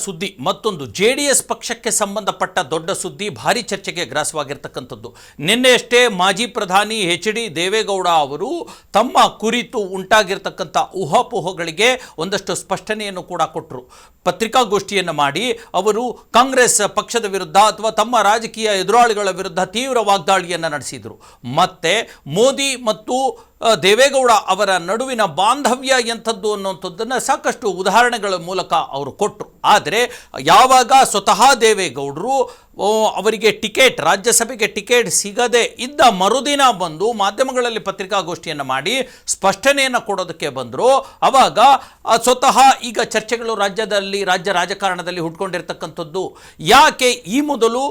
ಸುದ್ದಿ ಮತ್ತೊಂದು JDS ಪಕ್ಷಕ್ಕೆ ಸಂಬಂಧಪಟ್ಟ ದೊಡ್ಡ ಸುದ್ದಿ ಭಾರಿ ಚರ್ಚೆಗೆ ಗ್ರಾಸವಾಗಿರ್ತಕ್ಕಂಥದ್ದು. ನಿನ್ನೆಯಷ್ಟೇ ಮಾಜಿ ಪ್ರಧಾನಿ HD ದೇವೇಗೌಡ ಅವರು ತಮ್ಮ ಕುರಿತು ಉಂಟಾಗಿರ್ತಕ್ಕಂಥ ಊಹಾಪೋಹಗಳಿಗೆ ಒಂದಷ್ಟು ಸ್ಪಷ್ಟನೆಯನ್ನು ಕೂಡ ಕೊಟ್ಟರು. ಪತ್ರಿಕಾಗೋಷ್ಠಿಯನ್ನು ಮಾಡಿ ಅವರು ಕಾಂಗ್ರೆಸ್ ಪಕ್ಷದ ವಿರುದ್ಧ ಅಥವಾ ತಮ್ಮ ರಾಜಕೀಯ ಎದುರಾಳಿಗಳ ವಿರುದ್ಧ ತೀವ್ರ ವಾಗ್ದಾಳಿಯನ್ನು ನಡೆಸಿದರು. ಮತ್ತೆ ಮೋದಿ ಮತ್ತು ದೇವೇಗೌಡ ಅವರ ನಡುವಿನ ಬಾಂಧವ್ಯ ಎಂಥದ್ದು ಅನ್ನುವಂಥದ್ದನ್ನು ಸಾಕಷ್ಟು ಉದಾಹರಣೆಗಳ ಮೂಲಕ ಅವರು ಕೊಟ್ಟರು. ಆದರೆ ಯಾವಾಗ ಸ್ವತಃ ದೇವೇಗೌಡರು ಅವರಿಗೆ ಟಿಕೆಟ್, ರಾಜ್ಯಸಭೆಗೆ ಟಿಕೆಟ್ ಸಿಗದೆ ಇದ್ದ ಮರುದಿನ ಬಂದು ಮಾಧ್ಯಮಗಳಲ್ಲಿ ಪತ್ರಿಕಾಗೋಷ್ಠಿಯನ್ನು ಮಾಡಿ ಸ್ಪಷ್ಟನೆಯನ್ನು ಕೊಡೋದಕ್ಕೆ ಬಂದರು, ಆವಾಗ ಸ್ವತಃ ಈಗ ಚರ್ಚೆಗಳು ರಾಜ್ಯ ರಾಜಕಾರಣದಲ್ಲಿ ಹುಟ್ಕೊಂಡಿರ್ತಕ್ಕಂಥದ್ದು. ಯಾಕೆ ಈ ಮೊದಲು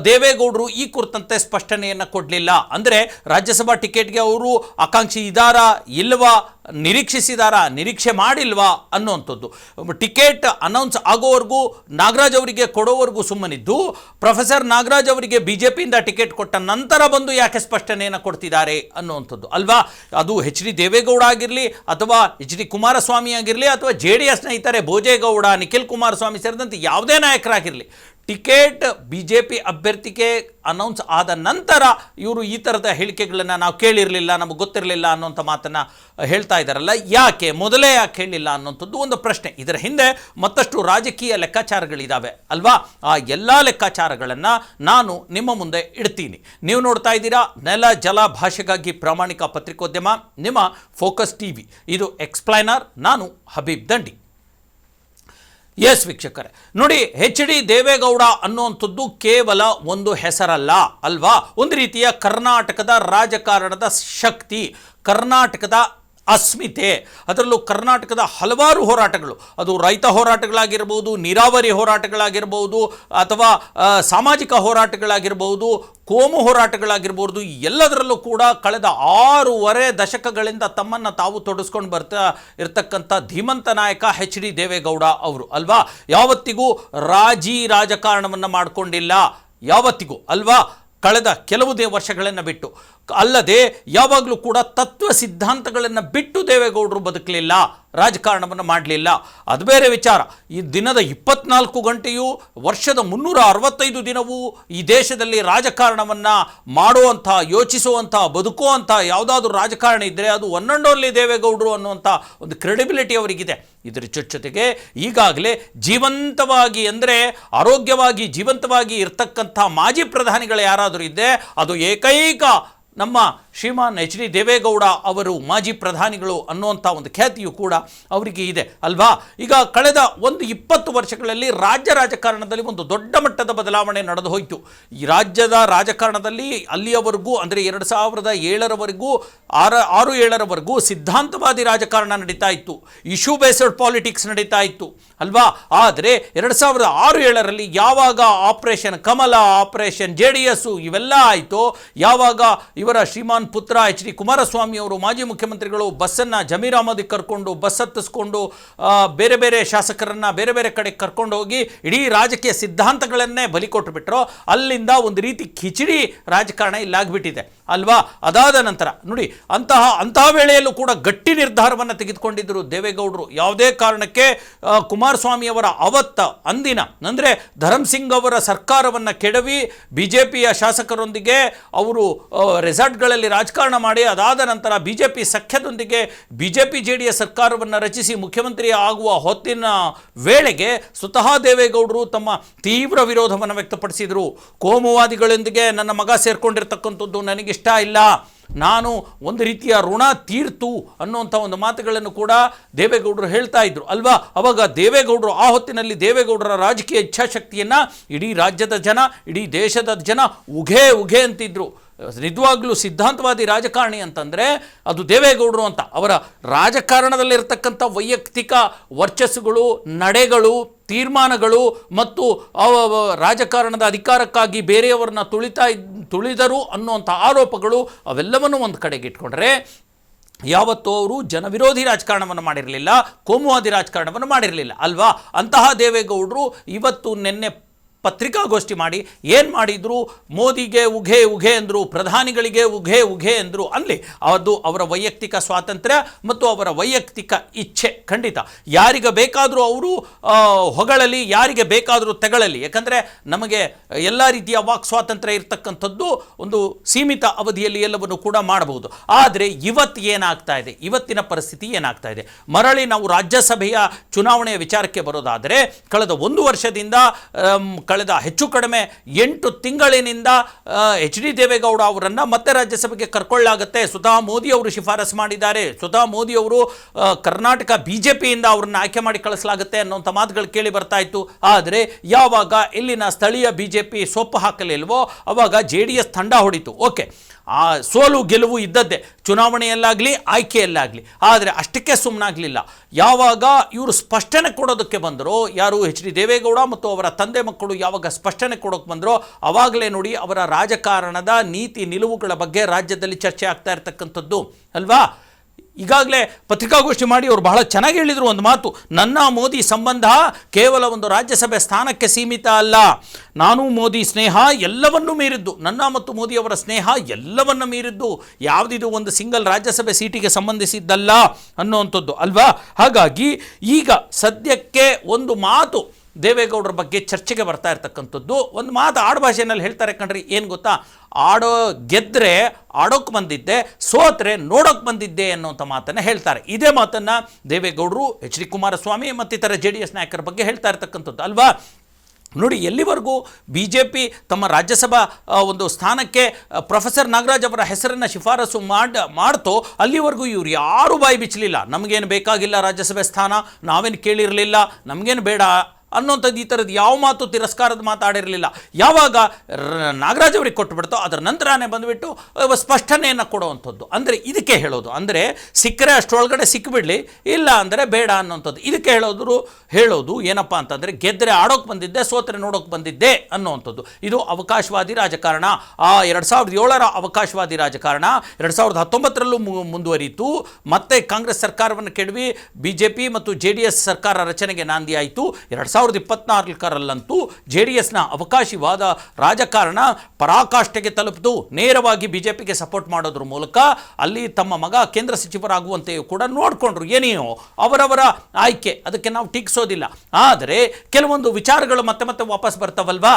ದೇವೇಗೌಡರು ಈ ಕುರಿತಂತೆ ಸ್ಪಷ್ಟನೆಯನ್ನು ಕೊಡಲಿಲ್ಲ? ಅಂದರೆ ರಾಜ್ಯಸಭಾ ಟಿಕೆಟ್ಗೆ ಅವರು ಆಕಾಂಕ್ಷಿ ಇದ್ದಾರಾ ಇಲ್ವಾ, ನಿರೀಕ್ಷೆ ಮಾಡಿಲ್ವಾ ಅನ್ನುವಂಥದ್ದು. ಟಿಕೆಟ್ ಅನೌನ್ಸ್ ಆಗೋವರೆಗೂ ನಾಗರಾಜ್ ಅವರಿಗೆ ಕೊಡೋವರೆಗೂ ಸುಮ್ಮನಿದ್ದು, ಪ್ರೊಫೆಸರ್ ನಾಗರಾಜ್ ಅವರಿಗೆ ಬಿಜೆಪಿಯಿಂದ ಟಿಕೆಟ್ ಕೊಟ್ಟ ನಂತರ ಬಂದು ಯಾಕೆ ಸ್ಪಷ್ಟನೆಯನ್ನು ಕೊಡ್ತಿದ್ದಾರೆ ಅನ್ನುವಂಥದ್ದು ಅಲ್ವಾ? ಅದು HD ದೇವೇಗೌಡ ಆಗಿರಲಿ ಅಥವಾ HD ಕುಮಾರಸ್ವಾಮಿ ಆಗಿರಲಿ ಅಥವಾ JDSನ ಇತರೆ ಭೋಜೇಗೌಡ, ನಿಖಿಲ್ ಕುಮಾರಸ್ವಾಮಿ ಸೇರಿದಂತೆ ಯಾವುದೇ ನಾಯಕರಾಗಿರಲಿ, ಟಿಕೆಟ್ BJP ಅಭ್ಯರ್ಥಿಗೆ ಅನೌನ್ಸ್ ಆದ ನಂತರ ಇವರು ಈ ಥರದ ಹೇಳಿಕೆಗಳನ್ನು ನಾವು ಕೇಳಿರಲಿಲ್ಲ, ನಮಗೆ ಗೊತ್ತಿರಲಿಲ್ಲ ಅನ್ನೋಂಥ ಮಾತನ್ನು ಹೇಳ್ತಾ ಇದ್ದಾರಲ್ಲ, ಯಾಕೆ ಮೊದಲೇ ಯಾಕೆ ಹೇಳಿಲ್ಲ ಅನ್ನೋಂಥದ್ದು ಒಂದು ಪ್ರಶ್ನೆ. ಇದರ ಹಿಂದೆ ಮತ್ತಷ್ಟು ರಾಜಕೀಯ ಲೆಕ್ಕಾಚಾರಗಳಿದ್ದಾವೆ ಅಲ್ವಾ? ಆ ಎಲ್ಲ ಲೆಕ್ಕಾಚಾರಗಳನ್ನು ನಾನು ನಿಮ್ಮ ಮುಂದೆ ಇಡ್ತೀನಿ. ನೀವು ನೋಡ್ತಾ ಇದ್ದೀರಾ ನೆಲ ಜಲ ಭಾಷೆಗಾಗಿ ಪ್ರಾಮಾಣಿಕ ಪತ್ರಿಕೋದ್ಯಮ, ನಿಮ್ಮ ಫೋಕಸ್ TV. ಇದು ಎಕ್ಸ್ಪ್ಲೈನರ್, ನಾನು ಹಬೀಬ್ ದಂಡಿ. ಎಸ್ ವೀಕ್ಷಕರೇ, ನೋಡಿ, HD ದೇವೇಗೌಡ ಅನ್ನುವಂಥದ್ದು ಕೇವಲ ಒಂದು ಹೆಸರಲ್ಲ ಅಲ್ವಾ? ಒಂದು ರೀತಿಯ ಕರ್ನಾಟಕದ ರಾಜಕಾರಣದ ಶಕ್ತಿ, ಕರ್ನಾಟಕದ ಅಸ್ಮಿತೆ. ಅದರಲ್ಲೂ ಕರ್ನಾಟಕದ ಹಲವಾರು ಹೋರಾಟಗಳು, ಅದು ರೈತ ಹೋರಾಟಗಳಾಗಿರ್ಬೋದು, ನೀರಾವರಿ ಹೋರಾಟಗಳಾಗಿರ್ಬೋದು, ಅಥವಾ ಸಾಮಾಜಿಕ ಹೋರಾಟಗಳಾಗಿರ್ಬೋದು, ಕೋಮು ಹೋರಾಟಗಳಾಗಿರ್ಬೋದು, ಎಲ್ಲದರಲ್ಲೂ ಕೂಡ ಕಳೆದ 6.5 ದಶಕಗಳಿಂದ ತಮ್ಮನ್ನು ತಾವು ತೊಡಗಿಸ್ಕೊಂಡು ಬರ್ತಾ ಇರತಕ್ಕಂಥ ಧೀಮಂತ ನಾಯಕ HD ದೇವೇಗೌಡ ಅವರು ಅಲ್ವಾ? ಯಾವತ್ತಿಗೂ ರಾಜಕಾರಣವನ್ನು ಮಾಡಿಕೊಂಡಿಲ್ಲ, ಯಾವತ್ತಿಗೂ ಅಲ್ವಾ? ಕಳೆದ ಕೆಲವು ವರ್ಷಗಳನ್ನು ಬಿಟ್ಟು ಅಲ್ಲದೆ ಯಾವಾಗಲೂ ಕೂಡ ತತ್ವ ಸಿದ್ಧಾಂತಗಳನ್ನು ಬಿಟ್ಟು ದೇವೇಗೌಡರು ಬದುಕಲಿಲ್ಲ, ರಾಜಕಾರಣವನ್ನು ಮಾಡಲಿಲ್ಲ. ಅದು ಬೇರೆ ವಿಚಾರ. ಈ ದಿನದ 24 ಗಂಟೆಯೂ ವರ್ಷದ 365 ದಿನವೂ ಈ ದೇಶದಲ್ಲಿ ರಾಜಕಾರಣವನ್ನು ಮಾಡುವಂಥ, ಯೋಚಿಸುವಂಥ, ಬದುಕುವಂಥ ಯಾವುದಾದ್ರೂ ರಾಜಕಾರಣ ಇದ್ದರೆ ಅದು ಒನ್ ಆ್ಯಂಡ್ ಓನ್ಲಿ ದೇವೇಗೌಡರು ಅನ್ನುವಂಥ ಒಂದು ಕ್ರೆಡಿಬಿಲಿಟಿ ಅವರಿಗಿದೆ. ಇದರ ಜೊತೆಗೆ ಈಗಾಗಲೇ ಜೀವಂತವಾಗಿ, ಅಂದರೆ ಆರೋಗ್ಯವಾಗಿ ಜೀವಂತವಾಗಿ ಇರ್ತಕ್ಕಂಥ ಮಾಜಿ ಪ್ರಧಾನಿಗಳು ಯಾರಾದರೂ ಇದ್ದರೆ ಅದು ಏಕೈಕ ನಮ್ಮ ಶ್ರೀಮಾನ್ HD ದೇವೇಗೌಡ ಅವರು ಮಾಜಿ ಪ್ರಧಾನಿಗಳು ಅನ್ನುವಂಥ ಒಂದು ಖ್ಯಾತಿಯು ಕೂಡ ಅವರಿಗೆ ಇದೆ ಅಲ್ವಾ? ಈಗ ಕಳೆದ ಒಂದು 20 ವರ್ಷಗಳಲ್ಲಿ ರಾಜಕಾರಣದಲ್ಲಿ ಒಂದು ದೊಡ್ಡ ಮಟ್ಟದ ಬದಲಾವಣೆ ನಡೆದು ಹೋಯಿತು. ಈ ರಾಜ್ಯದ ರಾಜಕಾರಣದಲ್ಲಿ ಅಲ್ಲಿಯವರೆಗೂ, ಅಂದರೆ 2007ರವರೆಗೂ 6-7ರವರೆಗೂ ಸಿದ್ಧಾಂತವಾದಿ ರಾಜಕಾರಣ ನಡೀತಾ ಇತ್ತು, ಇಶ್ಯೂ ಬೇಸ್ಡ್ ಪಾಲಿಟಿಕ್ಸ್ ನಡೀತಾ ಇತ್ತು ಅಲ್ವಾ? ಆದರೆ 2006-7ರಲ್ಲಿ ಯಾವಾಗ ಆಪರೇಷನ್ ಕಮಲ, ಆಪರೇಷನ್ JDS ಇವೆಲ್ಲ ಆಯಿತು, ಯಾವಾಗ ಇವರ ಶ್ರೀಮಾನ್ ಪುತ್ರ HD ಕುಮಾರಸ್ವಾಮಿ ಅವರು ಮಾಜಿ ಮುಖ್ಯಮಂತ್ರಿಗಳು ಬಸ್ಸನ್ನು ಜಮೀರ್ ಅಹಮದಿಗೆ ಕರ್ಕೊಂಡು, ಬಸ್ ಹತ್ತಿಸ್ಕೊಂಡು ಬೇರೆ ಬೇರೆ ಶಾಸಕರನ್ನು ಬೇರೆ ಬೇರೆ ಕಡೆ ಕರ್ಕೊಂಡು ಹೋಗಿ ಇಡೀ ರಾಜಕೀಯ ಸಿದ್ಧಾಂತಗಳನ್ನೇ ಬಲಿ ಕೊಟ್ಟು ಬಿಟ್ಟರು, ಅಲ್ಲಿಂದ ಒಂದು ರೀತಿ ಕಿಚಡಿ ರಾಜಕಾರಣ ಇಲ್ಲಾಗ್ಬಿಟ್ಟಿದೆ ಅಲ್ವಾ? ಅದಾದ ನಂತರ ನೋಡಿ, ಅಂತಹ ವೇಳೆಯಲ್ಲೂ ಕೂಡ ಗಟ್ಟಿ ನಿರ್ಧಾರವನ್ನು ತೆಗೆದುಕೊಂಡಿದ್ದರು ದೇವೇಗೌಡರು. ಯಾವುದೇ ಕಾರಣಕ್ಕೆ ಕುಮಾರಸ್ವಾಮಿಯವರ ಅಂದಿನ ಅಂದರೆ ಧರ್ಮಸಿಂಗ್ ಅವರ ಸರ್ಕಾರವನ್ನು ಕೆಡವಿ BJPಯ ಶಾಸಕರೊಂದಿಗೆ ಅವರು ರೆಸಾರ್ಟ್ಗಳಲ್ಲಿ ರಾಜಕಾರಣ ಮಾಡಿ, ಅದಾದ ನಂತರ BJP ಸಖ್ಯದೊಂದಿಗೆ BJP JDS ಸರ್ಕಾರವನ್ನು ರಚಿಸಿ ಮುಖ್ಯಮಂತ್ರಿ ಆಗುವ ಹೊತ್ತಿನ ವೇಳೆಗೆ ಸ್ವತಃ ದೇವೇಗೌಡರು ತಮ್ಮ ತೀವ್ರ ವಿರೋಧವನ್ನು ವ್ಯಕ್ತಪಡಿಸಿದರು. ಕೋಮುವಾದಿಗಳೊಂದಿಗೆ ನನ್ನ ಮಗ ಸೇರ್ಕೊಂಡಿರ್ತಕ್ಕಂಥದ್ದು ನನಗಿಷ್ಟ ಇಲ್ಲ, ನಾನು ಒಂದು ರೀತಿಯ ಋಣ ತೀರ್ತು ಅನ್ನುವಂಥ ಒಂದು ಮಾತುಗಳನ್ನು ಕೂಡ ದೇವೇಗೌಡರು ಹೇಳ್ತಾ ಇದ್ರು ಅಲ್ವಾ? ಅವಾಗ ದೇವೇಗೌಡರು, ಆ ಹೊತ್ತಿನಲ್ಲಿ ದೇವೇಗೌಡರ ರಾಜಕೀಯ ಇಚ್ಛಾಶಕ್ತಿಯನ್ನು ಇಡೀ ರಾಜ್ಯದ ಜನ, ಇಡೀ ದೇಶದ ಜನ ಉಘೆ ಅಂತಿದ್ರು. ನಿಜವಾಗ್ಲೂ ಸಿದ್ಧಾಂತವಾದಿ ರಾಜಕಾರಣಿ ಅಂತಂದರೆ ಅದು ದೇವೇಗೌಡರು ಅಂತ. ಅವರ ರಾಜಕಾರಣದಲ್ಲಿರ್ತಕ್ಕಂಥ ವೈಯಕ್ತಿಕ ವರ್ಚಸ್ಸುಗಳು, ನಡೆಗಳು, ತೀರ್ಮಾನಗಳು ಮತ್ತು ರಾಜಕಾರಣದ ಅಧಿಕಾರಕ್ಕಾಗಿ ಬೇರೆಯವರನ್ನ ತುಳಿದರು ಅನ್ನುವಂಥ ಆರೋಪಗಳು ಅವೆಲ್ಲವನ್ನು ಒಂದು ಕಡೆಗೆ ಇಟ್ಕೊಂಡ್ರೆ, ಯಾವತ್ತೂ ಅವರು ಜನವಿರೋಧಿ ರಾಜಕಾರಣವನ್ನು ಮಾಡಿರಲಿಲ್ಲ, ಕೋಮುವಾದಿ ರಾಜಕಾರಣವನ್ನು ಮಾಡಿರಲಿಲ್ಲ ಅಲ್ವಾ? ಅಂತಹ ದೇವೇಗೌಡರು ಇವತ್ತು ನಿನ್ನೆ ಪತ್ರಿಕಾಗೋಷ್ಠಿ ಮಾಡಿ ಏನು ಮಾಡಿದ್ರು, ಮೋದಿಗೆ ಉಘೆ ಉಘೆ ಅಂದರು, ಪ್ರಧಾನಿಗಳಿಗೆ ಉಘೆ ಉಘೆ ಅಂದರು. ಅಲ್ಲಿ ಅದು ಅವರ ವೈಯಕ್ತಿಕ ಸ್ವಾತಂತ್ರ್ಯ ಮತ್ತು ಅವರ ವೈಯಕ್ತಿಕ ಇಚ್ಛೆ. ಖಂಡಿತ ಯಾರಿಗೆ ಬೇಕಾದರೂ ಅವರು ಹೊಗಳಲಿ, ಯಾರಿಗೆ ಬೇಕಾದರೂ ತೆಗಳಲಿ. ಯಾಕಂದರೆ ನಮಗೆ ಎಲ್ಲ ರೀತಿಯ ವಾಕ್ ಸ್ವಾತಂತ್ರ್ಯ ಇರತಕ್ಕಂಥದ್ದು ಒಂದು ಸೀಮಿತ ಅವಧಿಯಲ್ಲಿ ಎಲ್ಲವನ್ನು ಕೂಡ ಮಾಡಬಹುದು. ಆದರೆ ಇವತ್ತು ಏನಾಗ್ತಾ ಇದೆ, ಇವತ್ತಿನ ಪರಿಸ್ಥಿತಿ ಏನಾಗ್ತಾ ಇದೆ, ಮರಳಿ ನಾವು ರಾಜ್ಯಸಭೆಯ ಚುನಾವಣೆಯ ವಿಚಾರಕ್ಕೆ ಬರೋದಾದರೆ ಕಳೆದ 1 ವರ್ಷದಿಂದ ಕಳೆದ ಹೆಚ್ಚು ಕಡಿಮೆ 8 ತಿಂಗಳಿನಿಂದ ಎಚ್ ಡಿ ದೇವೇಗೌಡ ಅವರನ್ನು ಮತ್ತೆ ರಾಜ್ಯಸಭೆಗೆ ಕರ್ಕೊಳ್ಳಾಗುತ್ತೆ. ಸ್ವತಃ ಮೋದಿ ಅವರು ಶಿಫಾರಸು ಮಾಡಿದ್ದಾರೆ. ಸ್ವತಃ ಮೋದಿ ಅವರು ಕರ್ನಾಟಕ ಬಿಜೆಪಿಯಿಂದ ಅವರನ್ನು ಆಯ್ಕೆ ಮಾಡಿ ಕಳಿಸಲಾಗುತ್ತೆ ಅನ್ನೋಂಥ ಮಾತುಗಳು ಕೇಳಿ ಬರ್ತಾ ಇತ್ತು. ಆದರೆ ಯಾವಾಗ ಇಲ್ಲಿನ ಸ್ಥಳೀಯ ಬಿಜೆಪಿ ಸೊಪ್ಪು ಹಾಕಲಿಲ್ವೋ ಅವಾಗ JDS ತಂಡ ಹೊಡಿತು. ಓಕೆ, ಆ ಸೋಲು ಗೆಲುವು ಇದ್ದದ್ದೇ ಚುನಾವಣೆಯಲ್ಲಾಗಲಿ ಆಯ್ಕೆಯಲ್ಲಾಗಲಿ. ಆದರೆ ಅಷ್ಟಕ್ಕೆ ಸುಮ್ಮನಾಗಲಿಲ್ಲ. ಯಾವಾಗ ಇವರು ಸ್ಪಷ್ಟನೆ ಕೊಡೋದಕ್ಕೆ ಬಂದರೋ, ಯಾರು ಎಚ್ ಡಿ ದೇವೇಗೌಡ ಮತ್ತು ಅವರ ತಂದೆ ಮಕ್ಕಳು ಯಾವಾಗ ಸ್ಪಷ್ಟನೆ ಕೊಡೋಕೆ ಬಂದರೋ ಅವಾಗಲೇ ನೋಡಿ ಅವರ ರಾಜಕಾರಣದ ನೀತಿ ನಿಲುವುಗಳ ಬಗ್ಗೆ ರಾಜ್ಯದಲ್ಲಿ ಚರ್ಚೆ ಆಗ್ತಾ ಇರ್ತಕ್ಕಂಥದ್ದು ಅಲ್ವಾ. ಈಗಾಗಲೇ ಪತ್ರಿಕಾಗೋಷ್ಠಿ ಮಾಡಿ ಅವರು ಬಹಳ ಚೆನ್ನಾಗಿ ಹೇಳಿದರು ಒಂದು ಮಾತು, ನನ್ನ ಮೋದಿ ಸಂಬಂಧ ಕೇವಲ ಒಂದು ರಾಜ್ಯಸಭೆ ಸ್ಥಾನಕ್ಕೆ ಸೀಮಿತ ಅಲ್ಲ, ನಾನು ಮೋದಿ ಸ್ನೇಹ ಎಲ್ಲವನ್ನೂ ಮೀರಿದ್ದು, ನನ್ನ ಮತ್ತು ಮೋದಿ ಅವರ ಸ್ನೇಹ ಎಲ್ಲವನ್ನೂ ಮೀರಿದ್ದು, ಯಾವುದಿದು ಒಂದು ಸಿಂಗಲ್ ರಾಜ್ಯಸಭೆ ಸೀಟಿಗೆ ಸಂಬಂಧಿಸಿದ್ದಲ್ಲ ಅನ್ನುವಂಥದ್ದು ಅಲ್ವಾ. ಹಾಗಾಗಿ ಈಗ ಸದ್ಯಕ್ಕೆ ಒಂದು ಮಾತು ದೇವೇಗೌಡರ ಬಗ್ಗೆ ಚರ್ಚೆಗೆ ಬರ್ತಾ ಇರ್ತಕ್ಕಂಥದ್ದು, ಒಂದು ಮಾತು ಆಡುಭಾಷೆಯಲ್ಲಿ ಹೇಳ್ತಾರೆ ಕಣ್ರಿ, ಏನು ಗೊತ್ತಾ, ಗೆದ್ದರೆ ಆಡೋಕ್ಕೆ ಬಂದಿದ್ದೆ, ಸೋತ್ರೆ ನೋಡೋಕೆ ಬಂದಿದ್ದೆ ಅನ್ನೋಂಥ ಮಾತನ್ನು ಹೇಳ್ತಾರೆ. ಇದೇ ಮಾತನ್ನು ದೇವೇಗೌಡರು, ಎಚ್ ಡಿ ಕುಮಾರಸ್ವಾಮಿ ಮತ್ತಿತರ JDS ನಾಯಕರ ಬಗ್ಗೆ ಹೇಳ್ತಾ ಇರ್ತಕ್ಕಂಥದ್ದು ಅಲ್ವಾ. ನೋಡಿ, ಎಲ್ಲಿವರೆಗೂ BJP ತಮ್ಮ ರಾಜ್ಯಸಭಾ ಒಂದು ಸ್ಥಾನಕ್ಕೆ ಪ್ರೊಫೆಸರ್ ನಾಗರಾಜ್ ಅವರ ಹೆಸರನ್ನು ಶಿಫಾರಸು ಮಾಡ್ತೋ ಅಲ್ಲಿವರೆಗೂ ಇವರು ಯಾರೂ ಬಾಯಿ ಬಿಚ್ಚಲಿಲ್ಲ. ನಮಗೇನು ಬೇಕಾಗಿಲ್ಲ ರಾಜ್ಯಸಭೆ ಸ್ಥಾನ, ನಾವೇನು ಕೇಳಿರಲಿಲ್ಲ, ನಮಗೇನು ಬೇಡ ಅನ್ನೋಂಥದ್ದು ಈ ಥರದ್ದು ಯಾವ ಮಾತು ತಿರಸ್ಕಾರದ ಮಾತಾಡಿರಲಿಲ್ಲ. ಯಾವಾಗ ನಾಗರಾಜ್ ಅವರಿಗೆ ಕೊಟ್ಟು ಬಿಡ್ತೋ ಅದರ ನಂತರನೇ ಬಂದುಬಿಟ್ಟು ಸ್ಪಷ್ಟನೆಯನ್ನು ಕೊಡುವಂಥದ್ದು. ಅಂದರೆ ಇದಕ್ಕೆ ಹೇಳೋದು, ಅಂದರೆ ಸಿಕ್ಕರೆ ಅಷ್ಟರೊಳಗಡೆ ಸಿಕ್ಕಿಬಿಡಲಿ, ಇಲ್ಲ ಅಂದರೆ ಬೇಡ ಅನ್ನೋಂಥದ್ದು. ಇದಕ್ಕೆ ಹೇಳೋದು ಏನಪ್ಪ ಅಂತಂದರೆ, ಗೆದ್ದರೆ ಆಡೋಕ್ಕೆ ಬಂದಿದ್ದೆ, ಸೋತ್ರೆ ನೋಡೋಕೆ ಬಂದಿದ್ದೆ ಅನ್ನೋವಂಥದ್ದು. ಇದು ಅವಕಾಶವಾದಿ ರಾಜಕಾರಣ. ಆ 2007ರ ಅವಕಾಶವಾದಿ ರಾಜಕಾರಣ 2019ರಲ್ಲೂ ಮುಂದುವರಿಯಿತು. ಮತ್ತೆ ಕಾಂಗ್ರೆಸ್ ಸರ್ಕಾರವನ್ನು ಕೆಡವಿ BJP ಮತ್ತು JDS ಸರ್ಕಾರ ರಚನೆಗೆ ನಾಂದಿ ಆಯಿತು. 2024ರಲ್ಲಂತೂ JDSನ ಅವಕಾಶವಾದ ರಾಜಕಾರಣ ಪರಾಕಾಷ್ಠೆಗೆ ತಲುಪಿತು. ನೇರವಾಗಿ BJPಗೆ ಸಪೋರ್ಟ್ ಮಾಡೋದ್ರ ಮೂಲಕ ಅಲ್ಲಿ ತಮ್ಮ ಮಗ ಕೇಂದ್ರ ಸಚಿವರಾಗುವಂತೆಯೂ ಕೂಡ ನೋಡಿಕೊಂಡ್ರು. ಏನೇನೋ ಅವರವರ ಆಯ್ಕೆ, ಅದಕ್ಕೆ ನಾವು ಟೀಕಿಸೋದಿಲ್ಲ. ಆದರೆ ಕೆಲವೊಂದು ವಿಚಾರಗಳು ಮತ್ತೆ ಮತ್ತೆ ವಾಪಸ್ ಬರ್ತಾವಲ್ವಾ.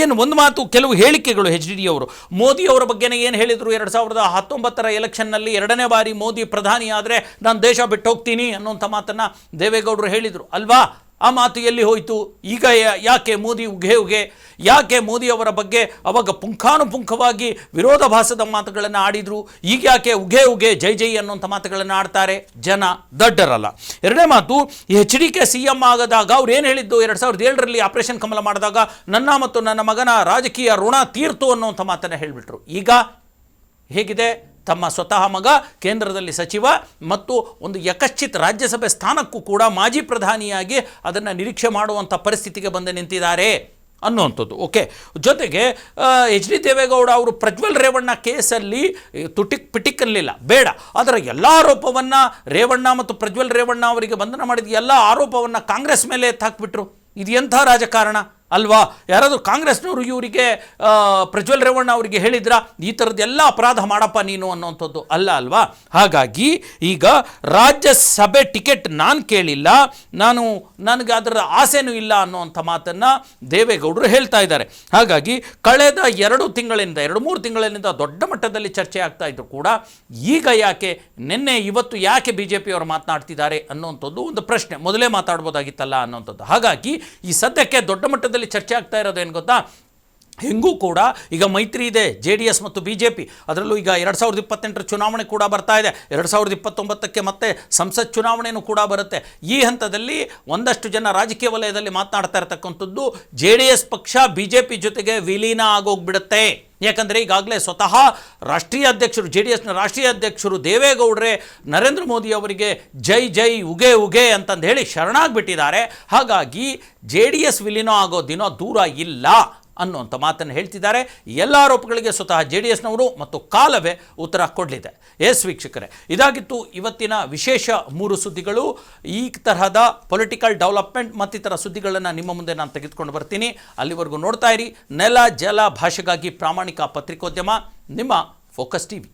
ಏನು ಒಂದು ಮಾತು, ಕೆಲವು ಹೇಳಿಕೆಗಳು HDD ಅವರು ಮೋದಿಯವರ ಬಗ್ಗೆನೇ ಏನು ಹೇಳಿದರು, 2019ರ ಎಲೆಕ್ಷನ್ನಲ್ಲಿ 2ನೇ ಬಾರಿ ಮೋದಿ ಪ್ರಧಾನಿ ಆದರೆ ನಾನು ದೇಶ ಬಿಟ್ಟು ಹೋಗ್ತೀನಿ ಅನ್ನೋಂಥ ಮಾತನ್ನು ದೇವೇಗೌಡರು ಹೇಳಿದರು ಅಲ್ವಾ. ಆ ಮಾತು ಎಲ್ಲಿ ಹೋಯಿತು? ಈಗ ಯಾಕೆ ಮೋದಿ ಉಘೆ ಯಾಕೆ ಮೋದಿ ಅವರ ಬಗ್ಗೆ ಅವಾಗ ಪುಂಖಾನುಪುಂಖವಾಗಿ ವಿರೋಧಾಭಾಸದ ಮಾತುಗಳನ್ನು ಆಡಿದರು? ಈಗ ಯಾಕೆ ಉಘೆ ಜೈ ಜೈ ಅನ್ನೋಂಥ ಮಾತುಗಳನ್ನು ಆಡ್ತಾರೆ? ಜನ ದಡ್ಡರಲ್ಲ. ಎರಡನೇ ಮಾತು, HDK CM ಆಗದಾಗ ಅವ್ರು ಏನು ಹೇಳಿದ್ದು, 2007ರಲ್ಲಿ ಆಪರೇಷನ್ ಕಮಲ ಮಾಡಿದಾಗ ನನ್ನ ಮತ್ತು ನನ್ನ ಮಗನ ರಾಜಕೀಯ ಋಣ ತೀರ್ತು ಅನ್ನೋಂಥ ಮಾತನ್ನು ಹೇಳಿಬಿಟ್ರು. ಈಗ ಹೇಗಿದೆ, ತಮ್ಮ ಸ್ವತಃ ಮಗ ಕೇಂದ್ರದಲ್ಲಿ ಸಚಿವ ಮತ್ತು ಒಂದು ಯಕಶ್ಚಿತ್ ರಾಜ್ಯಸಭೆ ಸ್ಥಾನಕ್ಕೂ ಕೂಡ ಮಾಜಿ ಪ್ರಧಾನಿಯಾಗಿ ಅದನ್ನು ನಿರೀಕ್ಷೆ ಮಾಡುವಂಥ ಪರಿಸ್ಥಿತಿಗೆ ಬಂದು ನಿಂತಿದ್ದಾರೆ ಅನ್ನುವಂಥದ್ದು. ಓಕೆ, ಜೊತೆಗೆ ಎಚ್ ಡಿ ದೇವೇಗೌಡ ಅವರು ಪ್ರಜ್ವಲ್ ರೇವಣ್ಣ ಕೇಸಲ್ಲಿ ಪಿಟಿಕ್ ಅನ್ನಲಿಲ್ಲ, ಬೇಡ, ಅದರ ಎಲ್ಲ ಆರೋಪವನ್ನು ರೇವಣ್ಣ ಮತ್ತು ಪ್ರಜ್ವಲ್ ರೇವಣ್ಣ ಅವರಿಗೆ ಬಂಧನ ಮಾಡಿದ ಎಲ್ಲ ಆರೋಪವನ್ನು ಕಾಂಗ್ರೆಸ್ ಮೇಲೆ ಎತ್ತಾಕ್ಬಿಟ್ರು. ಇದು ಎಂಥ ರಾಜಕಾರಣ ಅಲ್ವಾ? ಯಾರಾದರೂ ಕಾಂಗ್ರೆಸ್ನವರು ಇವರಿಗೆ ಪ್ರಜ್ವಲ್ ರೇವಣ್ಣ ಅವರಿಗೆ ಹೇಳಿದ್ರ ಈ ಥರದ್ದೆಲ್ಲ ಅಪರಾಧ ಮಾಡಪ್ಪ ನೀನು ಅನ್ನೋಂಥದ್ದು ಅಲ್ಲ ಅಲ್ವಾ? ಹಾಗಾಗಿ ಈಗ ರಾಜ್ಯಸಭೆ ಟಿಕೆಟ್ ನಾನು ಕೇಳಿಲ್ಲ, ನನಗೆ ಅದರ ಆಸೆನೂ ಇಲ್ಲ ಅನ್ನೋಂಥ ಮಾತನ್ನು ದೇವೇಗೌಡರು ಹೇಳ್ತಾ ಇದ್ದಾರೆ. ಹಾಗಾಗಿ ಕಳೆದ 2-3 ತಿಂಗಳಿಂದ ದೊಡ್ಡ ಮಟ್ಟದಲ್ಲಿ ಚರ್ಚೆ ಆಗ್ತಾ ಇದ್ರು ಕೂಡ ಈಗ ಯಾಕೆ ನಿನ್ನೆ ಇವತ್ತು ಯಾಕೆ BJP ಅವರು ಮಾತನಾಡ್ತಿದ್ದಾರೆ ಅನ್ನೋಂಥದ್ದು ಒಂದು ಪ್ರಶ್ನೆ ಮೊದಲೇ ಮಾತಾಡ್ಬೋದಾಗಿತ್ತಲ್ಲ ಅನ್ನೋಂಥದ್ದು. ಹಾಗಾಗಿ ಈ ಸದ್ಯಕ್ಕೆ ದೊಡ್ಡ ಮಟ್ಟದಲ್ಲಿ ಚರ್ಚೆ ಆಗ್ತಾ ಇರೋದು ಏನು ಗೊತ್ತಾ, ಹೆಂಗೂ ಕೂಡ ಈಗ ಮೈತ್ರಿ ಇದೆ JDS ಮತ್ತು BJP, ಅದರಲ್ಲೂ ಈಗ 2028ರ ಚುನಾವಣೆ ಕೂಡ ಬರ್ತಾ ಇದೆ, 2029ಕ್ಕೆ ಮತ್ತೆ ಸಂಸತ್ ಚುನಾವಣೆಯೂ ಕೂಡ ಬರುತ್ತೆ. ಈ ಹಂತದಲ್ಲಿ ಒಂದಷ್ಟು ಜನ ರಾಜಕೀಯ ವಲಯದಲ್ಲಿ ಮಾತನಾಡ್ತಾ ಇರತಕ್ಕಂಥದ್ದು JDS ಪಕ್ಷ BJP ಜೊತೆಗೆ ವಿಲೀನ ಆಗೋಗ್ಬಿಡುತ್ತೆ. ಯಾಕಂದರೆ ಈಗಾಗಲೇ ಸ್ವತಃ ರಾಷ್ಟ್ರೀಯ ಅಧ್ಯಕ್ಷರು JDSನ ರಾಷ್ಟ್ರೀಯ ಅಧ್ಯಕ್ಷರು ದೇವೇಗೌಡರೇ ನರೇಂದ್ರ ಮೋದಿ ಅವರಿಗೆ ಜೈ ಜೈ ಉಘೆ ಅಂತಂದು ಹೇಳಿ ಶರಣಾಗ್ಬಿಟ್ಟಿದ್ದಾರೆ. ಹಾಗಾಗಿ JDS ವಿಲೀನ ಆಗೋ ದಿನ ದೂರ ಇಲ್ಲ ಅನ್ನುವಂಥ ಮಾತನ್ನು ಹೇಳ್ತಿದ್ದಾರೆ. ಎಲ್ಲ ಆರೋಪಗಳಿಗೆ ಸ್ವತಃ JDSನವರು ಮತ್ತು ಕಾಲವೇ ಉತ್ತರ ಕೊಡಲಿದೆ. ಎಸ್ ವೀಕ್ಷಕರೇ, ಇದಾಗಿತ್ತು ಇವತ್ತಿನ ವಿಶೇಷ 3 ಸುದ್ದಿಗಳು. ಈ ತರಹದ ಪೊಲಿಟಿಕಲ್ ಡೆವಲಪ್ಮೆಂಟ್ ಮತ್ತಿತರ ಸುದ್ದಿಗಳನ್ನು ನಿಮ್ಮ ಮುಂದೆ ನಾನು ತೆಗೆದುಕೊಂಡು ಬರ್ತೀನಿ. ಅಲ್ಲಿವರೆಗೂ ನೋಡ್ತಾ ಇರಿ ನೆಲ ಜಲ ಭಾಷೆಗಾಗಿ ಪ್ರಾಮಾಣಿಕ ಪತ್ರಿಕೋದ್ಯಮ, ನಿಮ್ಮ ಫೋಕಸ್ TV.